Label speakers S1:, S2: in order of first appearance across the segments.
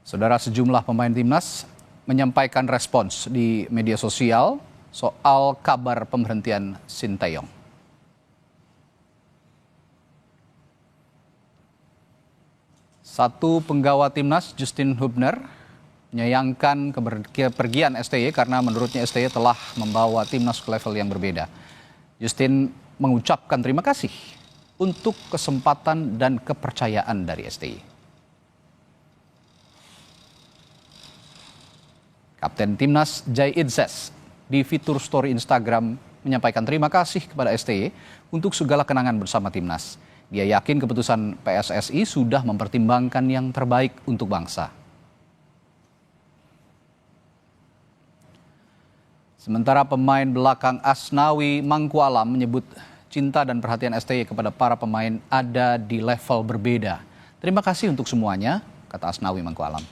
S1: Saudara, sejumlah pemain timnas menyampaikan respons di media sosial soal kabar pemberhentian Sinteyong. Satu penggawa timnas, Justin Hubner, menyayangkan kepergian STY karena menurutnya STY telah membawa timnas ke level yang berbeda. Justin mengucapkan terima kasih untuk kesempatan dan kepercayaan dari STY. Kapten timnas Jai Idzes di fitur story Instagram menyampaikan terima kasih kepada STY untuk segala kenangan bersama timnas. Dia yakin keputusan PSSI sudah mempertimbangkan yang terbaik untuk bangsa. Sementara pemain belakang Asnawi Mangkualam menyebut cinta dan perhatian STY kepada para pemain ada di level berbeda. Terima kasih untuk semuanya, kata Asnawi Mangkualam.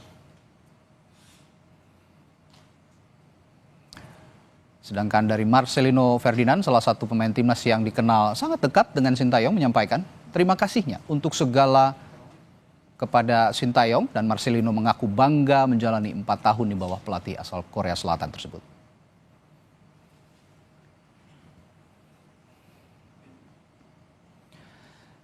S1: Sedangkan dari Marcelino Ferdinand, salah satu pemain timnas yang dikenal sangat dekat dengan Sinteyong, menyampaikan terima kasihnya untuk segala kepada Sinteyong, dan Marcelino mengaku bangga menjalani 4 tahun di bawah pelatih asal Korea Selatan tersebut.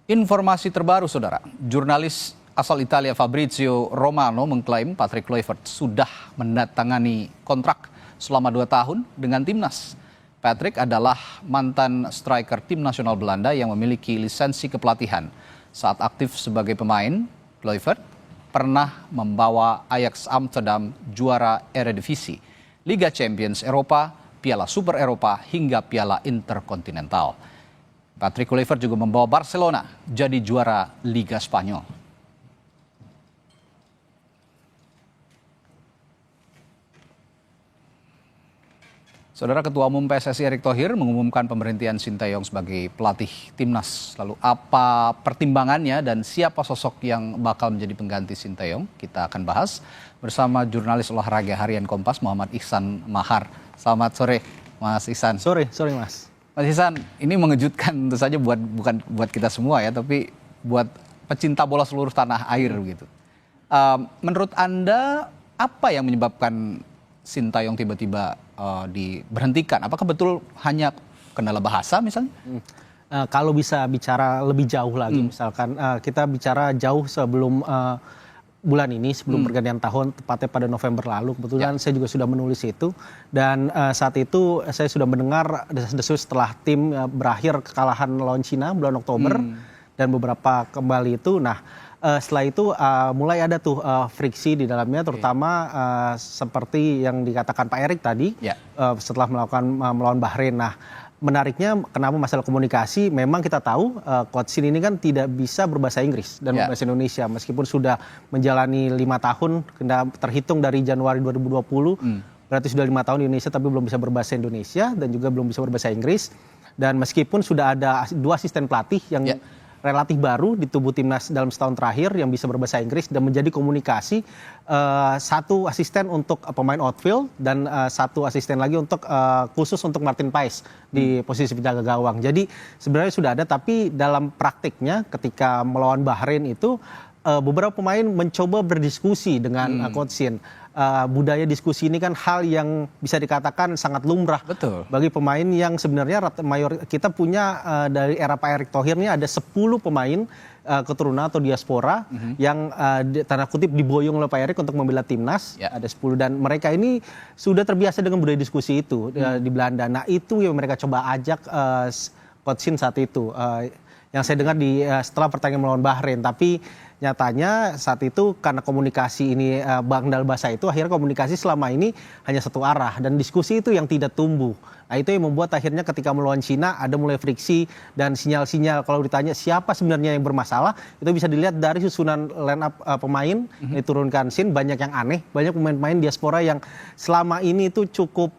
S1: Informasi terbaru, saudara. Jurnalis asal Italia Fabrizio Romano mengklaim Patrick Kluivert sudah menandatangani kontrak selama 2 tahun dengan timnas. Patrick adalah mantan striker tim nasional Belanda yang memiliki lisensi kepelatihan. Saat aktif sebagai pemain, Kluivert pernah membawa Ajax Amsterdam juara Eredivisie, Liga Champions Eropa, Piala Super Eropa, hingga Piala Interkontinental. Patrick Kluivert juga membawa Barcelona jadi juara Liga Spanyol. Saudara, Ketua Umum PSSI Erick Thohir mengumumkan pemberhentian Sinteyong sebagai pelatih timnas. Lalu apa pertimbangannya dan siapa sosok yang bakal menjadi pengganti Sinteyong? Kita akan bahas bersama jurnalis olahraga harian Kompas Muhammad Ihsan Mahar. Selamat sore, Mas Ihsan.
S2: Sore Mas.
S1: Mas Ihsan, ini mengejutkan tentu saja bukan buat kita semua ya, tapi buat pecinta bola seluruh tanah air begitu. Menurut Anda apa yang menyebabkan Sinteyong tiba-tiba diberhentikan? Apakah betul hanya kendala bahasa misalnya?
S2: Kalau bisa bicara lebih jauh lagi, misalkan kita bicara jauh sebelum bulan ini, sebelum pergantian tahun, tepatnya pada November lalu. Kebetulan saya juga sudah menulis itu. Dan saat itu saya sudah mendengar desas-desus setelah tim berakhir kekalahan lawan Cina bulan Oktober. Dan beberapa kembali itu. Nah, setelah itu mulai ada tuh friksi di dalamnya, terutama seperti yang dikatakan Pak Erick tadi, setelah melawan Bahrain. Nah, menariknya kenapa masalah komunikasi, memang kita tahu Coach Shin ini kan tidak bisa berbahasa Inggris dan berbahasa Indonesia, meskipun sudah menjalani 5 tahun, terhitung dari Januari 2020, berarti sudah 5 tahun di Indonesia tapi belum bisa berbahasa Indonesia dan juga belum bisa berbahasa Inggris. Dan meskipun sudah ada 2 asisten pelatih yang relatif baru di tubuh timnas dalam setahun terakhir yang bisa berbahasa Inggris dan menjadi komunikasi, 1 asisten untuk pemain outfield dan 1 asisten lagi untuk khusus untuk Martin Paes di posisi penjaga gawang. Jadi sebenarnya sudah ada, tapi dalam praktiknya ketika melawan Bahrain itu beberapa pemain mencoba berdiskusi dengan Coach Shin. Budaya diskusi ini kan hal yang bisa dikatakan sangat lumrah.
S1: Betul.
S2: Bagi pemain yang sebenarnya kita punya dari era Pak Erick Thohir ini ada 10 pemain keturunan atau diaspora yang tanda kutip diboyong oleh Pak Erick untuk membela timnas. Ada 10, dan mereka ini sudah terbiasa dengan budaya diskusi itu di Belanda. Nah, itu yang mereka coba ajak Coach Shin saat itu. Yang saya dengar setelah pertandingan melawan Bahrain, tapi nyatanya saat itu karena komunikasi ini bandal bahasa itu, akhirnya komunikasi selama ini hanya satu arah dan diskusi itu yang tidak tumbuh. Nah, itu yang membuat akhirnya ketika melawan Cina ada mulai friksi dan sinyal-sinyal. Kalau ditanya siapa sebenarnya yang bermasalah, itu bisa dilihat dari susunan line up pemain yang diturunkan Shin, banyak yang aneh, banyak pemain-pemain diaspora yang selama ini itu cukup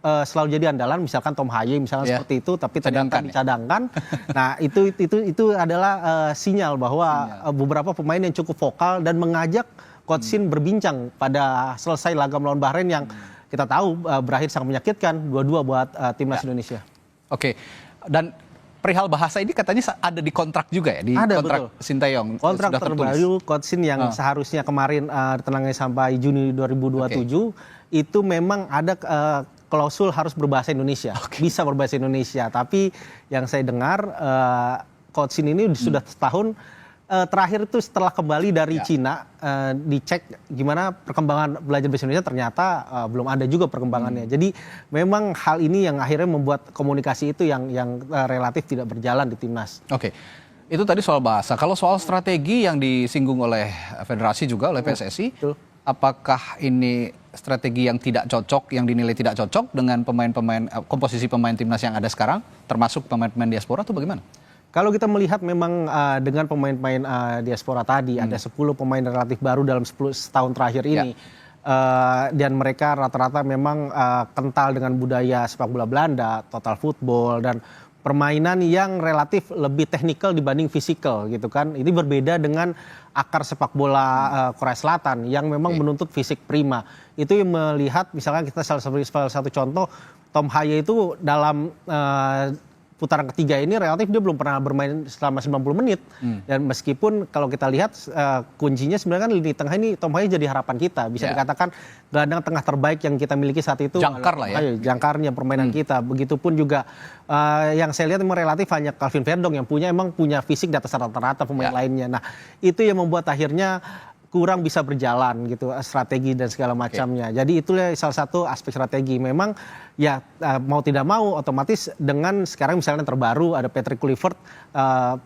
S2: selalu jadi andalan, misalkan Tom Haye misalnya seperti itu, tapi ternyata dicadangkan. Nah, itu adalah sinyal bahwa beberapa pemain yang cukup vokal dan mengajak Coach Shin berbincang pada selesai laga melawan Bahrain yang kita tahu berakhir sangat menyakitkan 2-2 buat timnas Indonesia.
S1: Oke. Dan perihal bahasa ini katanya ada di kontrak juga ya, di
S2: Ada,
S1: kontrak
S2: betul.
S1: Sinteyong
S2: Kontrak
S1: sudah tertulis.
S2: terbaru Coach Shin yang seharusnya kemarin ditangani sampai Juni 2027 itu memang ada klausul harus berbahasa Indonesia, bisa berbahasa Indonesia. Tapi yang saya dengar Coach Shin ini sudah setahun. Terakhir itu setelah kembali dari Cina, dicek gimana perkembangan belajar bahasa Indonesia, ternyata belum ada juga perkembangannya. Jadi memang hal ini yang akhirnya membuat komunikasi itu yang relatif tidak berjalan di timnas.
S1: Oke, itu tadi soal bahasa. Kalau soal strategi yang disinggung oleh federasi juga, oleh PSSI, apakah ini strategi yang tidak cocok, yang dinilai tidak cocok dengan pemain-pemain, komposisi pemain timnas yang ada sekarang, termasuk pemain-pemain diaspora, atau bagaimana?
S2: Kalau kita melihat memang dengan pemain-pemain diaspora tadi, ada 10 pemain relatif baru dalam 10 tahun terakhir ini. Dan mereka rata-rata memang kental dengan budaya sepak bola Belanda, total football, dan permainan yang relatif lebih teknikal dibanding fisikal gitu kan. Ini berbeda dengan akar sepak bola Korea Selatan yang memang menuntut fisik prima. Itu yang melihat misalnya kita salah satu contoh, Tom Haye itu dalam putaran ketiga ini relatif dia belum pernah bermain selama 90 menit. Dan meskipun kalau kita lihat kuncinya sebenarnya kan lini tengah ini Tom Haye jadi harapan kita. Bisa dikatakan gelandang tengah terbaik yang kita miliki saat itu.
S1: Jangkar lah ya.
S2: Jangkarnya permainan kita. Begitupun juga yang saya lihat memang relatif hanya Calvin Verdong yang emang punya fisik di atas rata-rata pemain lainnya. Nah itu yang membuat akhirnya kurang bisa berjalan gitu strategi dan segala macamnya. Jadi itulah salah satu aspek strategi. Memang ya mau tidak mau otomatis dengan sekarang misalnya terbaru ada Patrick Kluivert,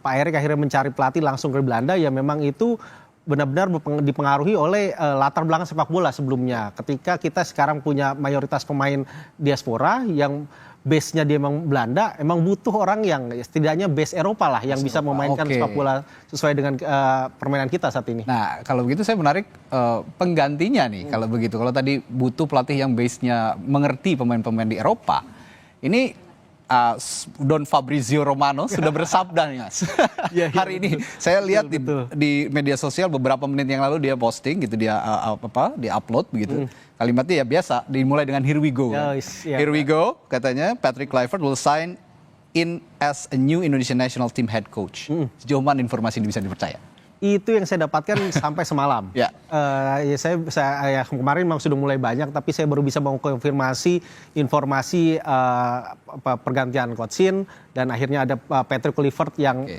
S2: Pak Erik akhirnya mencari pelatih langsung ke Belanda, ya memang itu benar-benar dipengaruhi oleh latar belakang sepak bola sebelumnya. Ketika kita sekarang punya mayoritas pemain diaspora yang base-nya dia memang Belanda, emang butuh orang yang setidaknya base Eropa lah yang bisa memainkan sepak bola sesuai dengan permainan kita saat ini.
S1: Nah, kalau begitu saya menarik penggantinya nih. Kalau begitu, kalau tadi butuh pelatih yang base-nya mengerti pemain-pemain di Eropa, ini Don Fabrizio Romano sudah bersabda nih Mas. Hari ini saya lihat di media sosial beberapa menit yang lalu dia posting gitu, dia dia upload begitu. Kalimatnya ya biasa, dimulai dengan here we go. Here we go, katanya Patrick Kluivert will sign in as a new Indonesian national team head coach. Sejauh mana informasi ini bisa dipercaya?
S2: Itu yang saya dapatkan sampai semalam. Saya kemarin memang sudah mulai banyak, tapi saya baru bisa mengkonfirmasi informasi pergantian Coach Shin, dan akhirnya ada Patrick Kluivert yang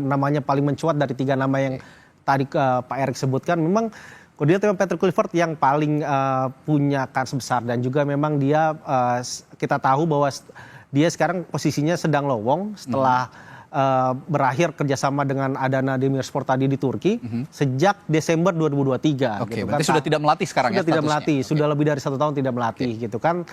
S2: namanya paling mencuat dari 3 nama yang tadi Pak Erik sebutkan. Memang dia Patrick Kluivert yang paling punya kans besar, dan juga memang dia kita tahu bahwa dia sekarang posisinya sedang lowong setelah berakhir kerjasama dengan Adana Demirspor tadi di Turki sejak Desember 2023.
S1: Gitu kan. Berarti sudah tidak melatih sekarang
S2: sudah tidak melatih, sudah lebih dari 1 tahun tidak melatih gitu kan.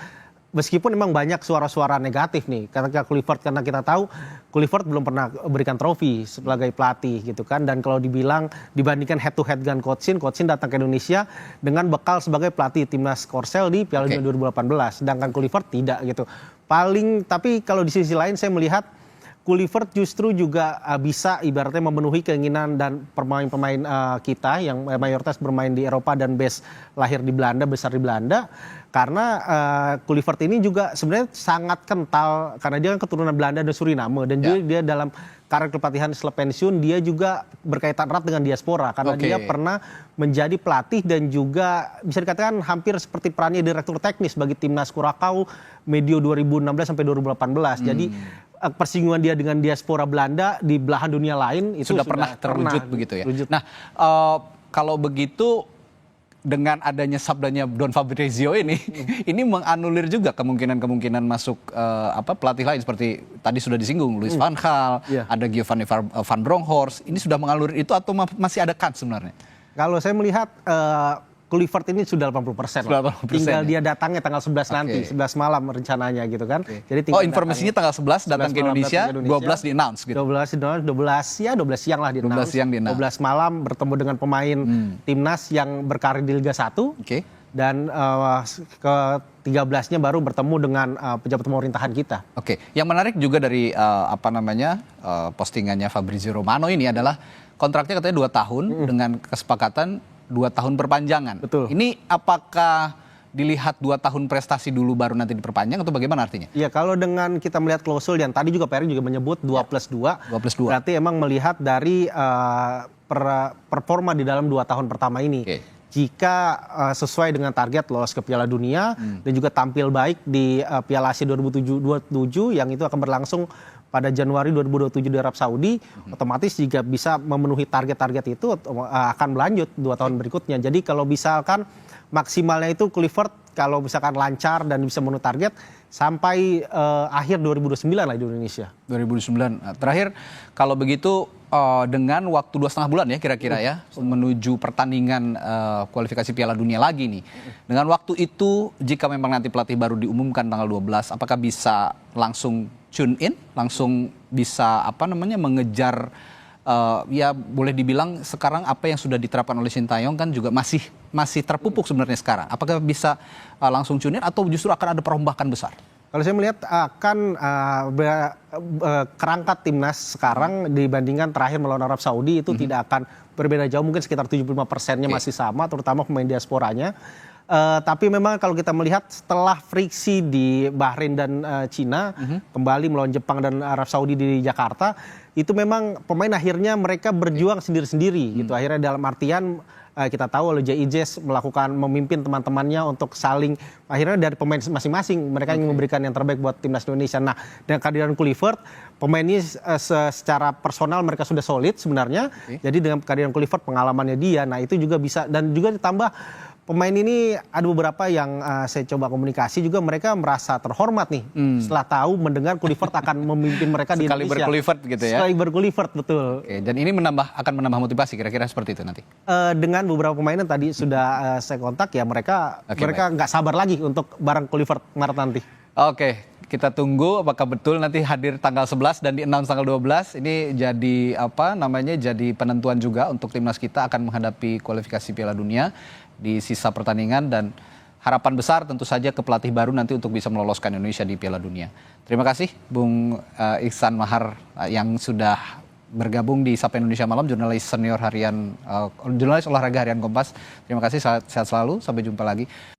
S2: Meskipun memang banyak suara-suara negatif nih, karena Kluivert, karena kita tahu Kluivert belum pernah berikan trofi sebagai pelatih gitu kan. Dan kalau dibilang dibandingkan head to head dengan Coach Shin datang ke Indonesia dengan bekal sebagai pelatih timnas Korsel di Piala Dunia 2018, sedangkan Kluivert tidak gitu. Tapi kalau di sisi lain saya melihat Kluivert justru juga bisa ibaratnya memenuhi keinginan dan pemain-pemain kita yang mayoritas bermain di Eropa dan base lahir di Belanda, besar di Belanda. Karena Kluivert ini juga sebenarnya sangat kental karena dia kan keturunan Belanda dan Suriname, dan juga dia dalam karir kepelatihan setelah pensiun dia juga berkaitan erat dengan diaspora karena dia pernah menjadi pelatih dan juga bisa dikatakan hampir seperti perannya direktur teknis bagi timnas Curaçao medio 2016 sampai 2018. Jadi persinggungan dia dengan diaspora Belanda di belahan dunia lain itu
S1: sudah pernah terwujud begitu ya. Nah, kalau begitu dengan adanya sabdanya Don Fabrizio ini menganulir juga kemungkinan masuk pelatih lain seperti tadi sudah disinggung Louis van Gaal, ada Giovanni van Bronckhorst. Ini sudah menganulir itu atau masih ada kans sebenarnya?
S2: Kalau saya melihat Kluivert ini sudah 80%. Tinggal dia datangnya tanggal 11 nanti, 11 malam rencananya gitu kan. Jadi
S1: informasinya tanggal 11 datang ke Indonesia, 12 di-announce gitu.
S2: 12 siang lah di-announce. 12 malam bertemu dengan pemain timnas yang berkarir di Liga 1. Dan ke 13-nya baru bertemu dengan pejabat pemerintahan kita.
S1: Yang menarik juga dari postingannya Fabrizio Romano ini adalah kontraknya katanya 2 tahun dengan kesepakatan 2 tahun perpanjangan.
S2: Betul.
S1: Ini apakah dilihat 2 tahun prestasi dulu baru nanti diperpanjang atau bagaimana artinya?
S2: Ya kalau dengan kita melihat klausul yang tadi juga Pak Erick juga menyebut 2+2,
S1: 2+2.
S2: berarti emang melihat dari performa di dalam 2 tahun pertama ini.
S1: Oke.
S2: Jika sesuai dengan target lolos ke Piala Dunia dan juga tampil baik di Piala Asia 2027 yang itu akan berlangsung pada Januari 2027 di Arab Saudi, otomatis jika bisa memenuhi target-target itu akan melanjut 2 tahun berikutnya. Jadi kalau misalkan maksimalnya itu Kluivert kalau misalkan lancar dan bisa memenuhi target sampai akhir 2029 lah di Indonesia.
S1: 2009. Nah, terakhir kalau begitu dengan waktu 2,5 bulan ya kira-kira ya menuju pertandingan kualifikasi Piala Dunia lagi nih. Dengan waktu itu jika memang nanti pelatih baru diumumkan tanggal 12, apakah bisa langsung tune in, langsung bisa mengejar ya boleh dibilang sekarang apa yang sudah diterapkan oleh Sintayong kan juga masih terpupuk sebenarnya sekarang. Apakah bisa langsung tune in atau justru akan ada perombakan besar?
S2: Kalau saya melihat akan kerangka timnas sekarang dibandingkan terakhir melawan Arab Saudi itu tidak akan berbeda jauh, mungkin sekitar 75%-nya masih sama, terutama pemain diasporanya. Tapi memang kalau kita melihat setelah friksi di Bahrain dan Cina, kembali melawan Jepang dan Arab Saudi di Jakarta, itu memang pemain akhirnya mereka berjuang sendiri-sendiri gitu. Akhirnya dalam artian kita tahu oleh JIJ memimpin teman-temannya untuk saling, akhirnya dari pemain masing-masing mereka ingin memberikan yang terbaik buat timnas Indonesia. Nah, dengan kehadiran Kluivert, pemain ini secara personal mereka sudah solid sebenarnya. Jadi dengan kehadiran Kluivert, pengalamannya dia, nah itu juga bisa, dan juga ditambah pemain ini ada beberapa yang saya coba komunikasi juga mereka merasa terhormat nih setelah tahu mendengar Kluivert akan memimpin mereka di Indonesia.
S1: Sekali berKluivert gitu ya.
S2: Sekali berKluivert, betul.
S1: Oke, dan ini akan menambah motivasi kira-kira seperti itu nanti.
S2: Dengan beberapa pemain yang tadi sudah saya kontak ya mereka nggak sabar lagi untuk bareng Kluivert Maret nanti.
S1: Oke, kita tunggu apakah betul nanti hadir tanggal 11 dan di-announce tanggal 12. Ini jadi jadi penentuan juga untuk timnas kita akan menghadapi kualifikasi Piala Dunia di sisa pertandingan, dan harapan besar tentu saja ke pelatih baru nanti untuk bisa meloloskan Indonesia di Piala Dunia. Terima kasih Bung Ihsan Mahar yang sudah bergabung di Sapa Indonesia Malam, jurnalis senior jurnalis olahraga harian Kompas. Terima kasih, sehat selalu, sampai jumpa lagi.